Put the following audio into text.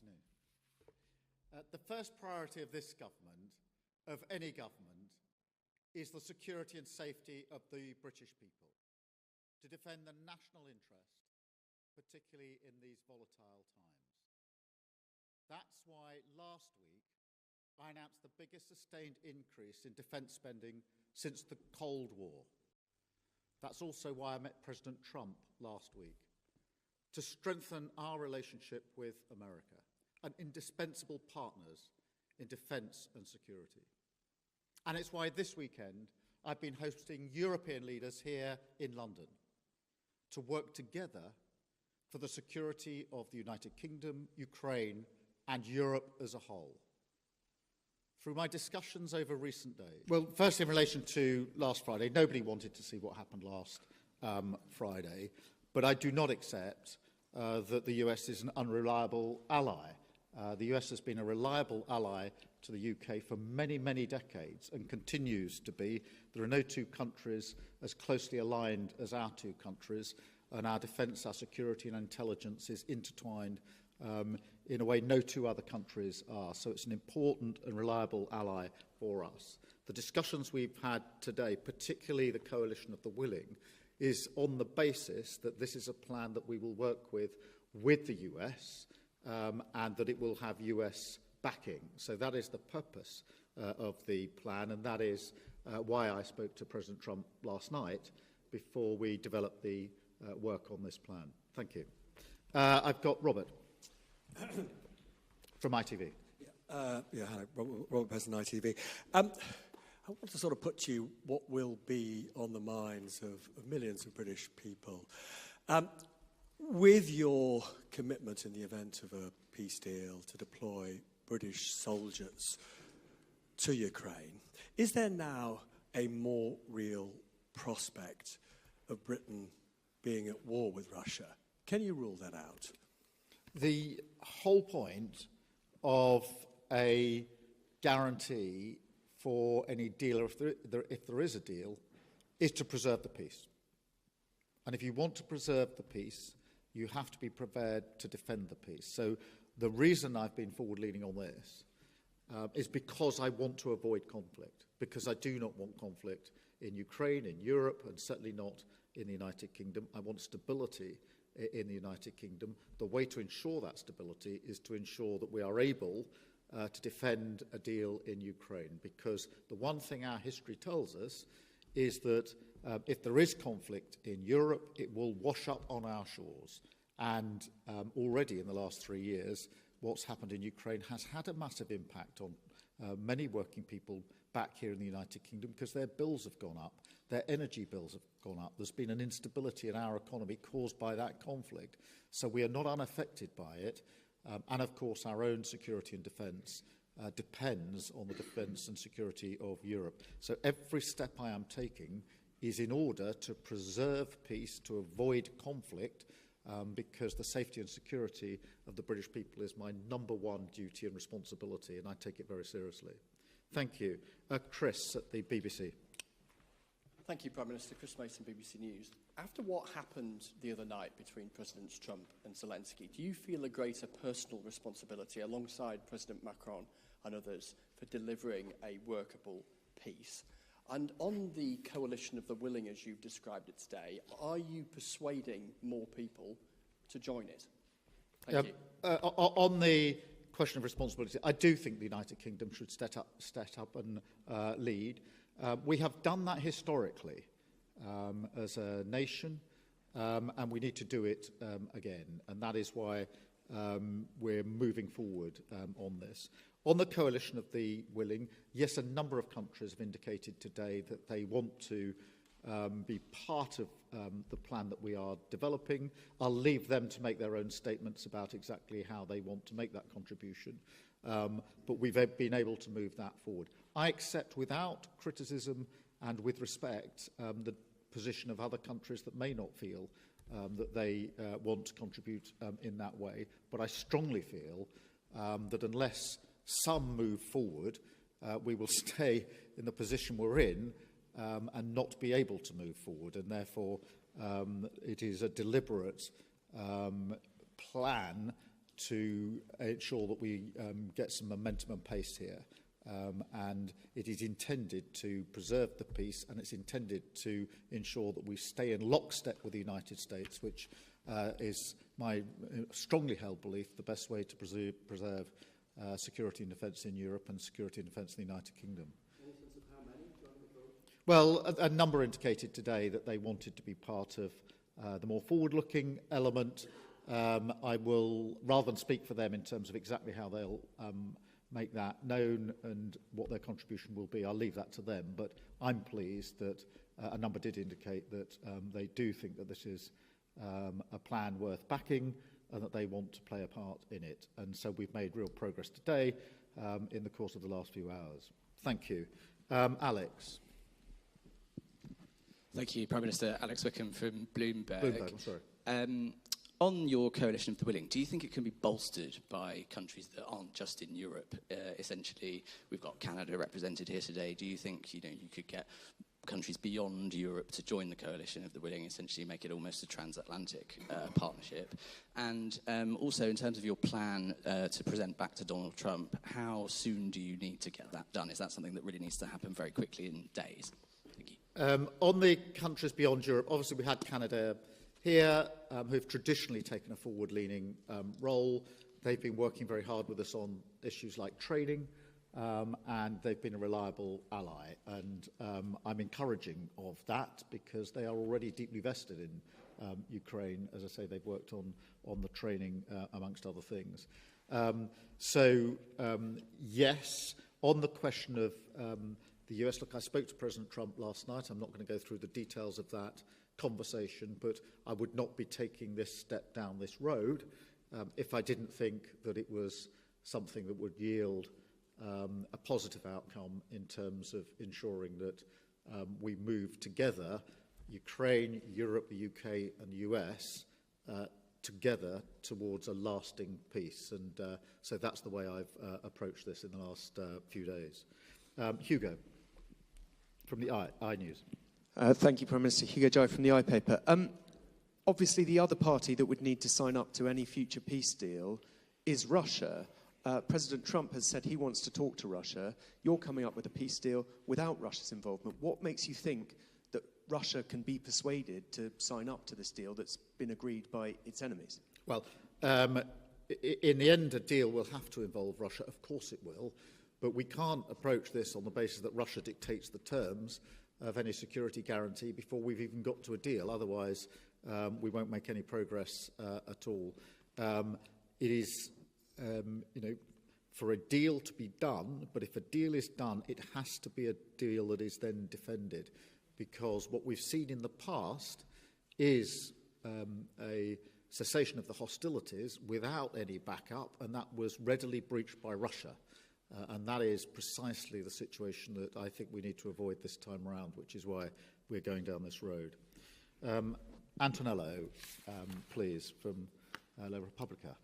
afternoon. The first priority of this government, of any government, is the security and safety of the British people, to defend the national interest, particularly in these volatile times. That's why last week I announced the biggest sustained increase in defence spending since the Cold War. That's also why I met President Trump last week, to strengthen our relationship with America, and indispensable partners in defence and security. And it's why this weekend I've been hosting European leaders here in London to work together for the security of the United Kingdom, Ukraine, and Europe as a whole. Through my discussions over recent days, well, first in relation to last Friday, nobody wanted to see what happened last Friday, but I do not accept that the US is an unreliable ally. The US has been a reliable ally to the UK for many, many decades and continues to be. There are no two countries as closely aligned as our two countries, and our defence, our security and intelligence is intertwined in a way no two other countries are. So it's an important and reliable ally for us. The discussions we've had today, particularly the Coalition of the Willing, is on the basis that this is a plan that we will work with the US, and that it will have US backing. So that is the purpose of the plan, and that is why I spoke to President Trump last night before we developed the work on this plan. Thank you. I've got Robert from ITV. Hello, Robert Pearson, ITV. I want to sort of put to you what will be on the minds of millions of British people. With your commitment in the event of a peace deal to deploy British soldiers to Ukraine, is there now a more real prospect of Britain being at war with Russia? Can you rule that out? The whole point of a guarantee for any deal, or if there is a deal, is to preserve the peace. And if you want to preserve the peace, you have to be prepared to defend the peace. So the reason I've been forward-leaning on this is because I want to avoid conflict, because I do not want conflict in Ukraine, in Europe, and certainly not in the United Kingdom. I want stability in the United Kingdom. The way to ensure that stability is to ensure that we are able to defend a deal in Ukraine, because the one thing our history tells us is that if there is conflict in Europe, it will wash up on our shores. And already in the last 3 years, what's happened in Ukraine has had a massive impact on many working people back here in the United Kingdom, because their bills have gone up, their energy bills have gone up. There's been an instability in our economy caused by that conflict. So we are not unaffected by it. And of course, our own security and defence depends on the defence and security of Europe. So every step I am taking is in order to preserve peace, to avoid conflict, because the safety and security of the British people is my number one duty and responsibility, and I take it very seriously. Thank you. Chris at the BBC. Thank you, Prime Minister. Chris Mason, BBC News. After what happened the other night between Presidents Trump and Zelensky, do you feel a greater personal responsibility, alongside President Macron and others, for delivering a workable peace? And on the Coalition of the Willing, as you've described it today, are you persuading more people to join it? Thank you. On the question of responsibility, I do think the United Kingdom should step up and lead. We have done that historically as a nation, and we need to do it again. And that is why we're moving forward on this. On the Coalition of the Willing, yes, a number of countries have indicated today that they want to be part of the plan that we are developing. I'll leave them to make their own statements about exactly how they want to make that contribution. But we've been able to move that forward. I accept without criticism and with respect the position of other countries that may not feel that they want to contribute in that way. But I strongly feel that unless some move forward, we will stay in the position we're in and not be able to move forward. And therefore, it is a deliberate plan to ensure that we get some momentum and pace here. And it is intended to preserve the peace, and it's intended to ensure that we stay in lockstep with the United States, which is my strongly held belief the best way to preserve security and defence in Europe and security and defence in the United Kingdom. Any sense of how many? Well, a number indicated today that they wanted to be part of the more forward-looking element. I will, rather than speak for them in terms of exactly how they'll make that known and what their contribution will be, I'll leave that to them. But I'm pleased that a number did indicate that they do think that this is a plan worth backing and that they want to play a part in it. And so we've made real progress today in the course of the last few hours. Thank you. Alex. Thank you, Prime Minister. Alex Wickham from Bloomberg. Bloomberg, I'm sorry. On your coalition of the willing, do you think it can be bolstered by countries that aren't just in Europe? Essentially, we've got Canada represented here today. Do you think you could get countries beyond Europe to join the coalition of the willing, essentially make it almost a transatlantic partnership? And also, in terms of your plan to present back to Donald Trump, how soon do you need to get that done? Is that something that really needs to happen very quickly in days? Thank you. On the countries beyond Europe, obviously we had Canada here, who've traditionally taken a forward-leaning role. They've been working very hard with us on issues like training, and they've been a reliable ally. And I'm encouraging of that because they are already deeply vested in Ukraine. As I say, they've worked on the training, amongst other things. Yes, on the question of the US, look, I spoke to President Trump last night. I'm not going to go through the details of that conversation, but I would not be taking this step down this road if I didn't think that it was something that would yield a positive outcome in terms of ensuring that we move together, Ukraine, Europe, the UK and the US, together towards a lasting peace. And so that's the way I've approached this in the last few days. Hugo, from the I News. Thank you, Prime Minister. Hugo Jai from the iPaper. Obviously, the other party that would need to sign up to any future peace deal is Russia. President Trump has said he wants to talk to Russia. You're coming up with a peace deal without Russia's involvement. What makes you think that Russia can be persuaded to sign up to this deal that's been agreed by its enemies? Well, in the end, a deal will have to involve Russia. Of course it will. But we can't approach this on the basis that Russia dictates the terms of any security guarantee before we've even got to a deal. Otherwise, we won't make any progress at all. It is, for a deal to be done, but if a deal is done, it has to be a deal that is then defended, because what we've seen in the past is a cessation of the hostilities without any backup, and that was readily breached by Russia. And that is precisely the situation that I think we need to avoid this time around, which is why we're going down this road. Antonello, please, from La Repubblica.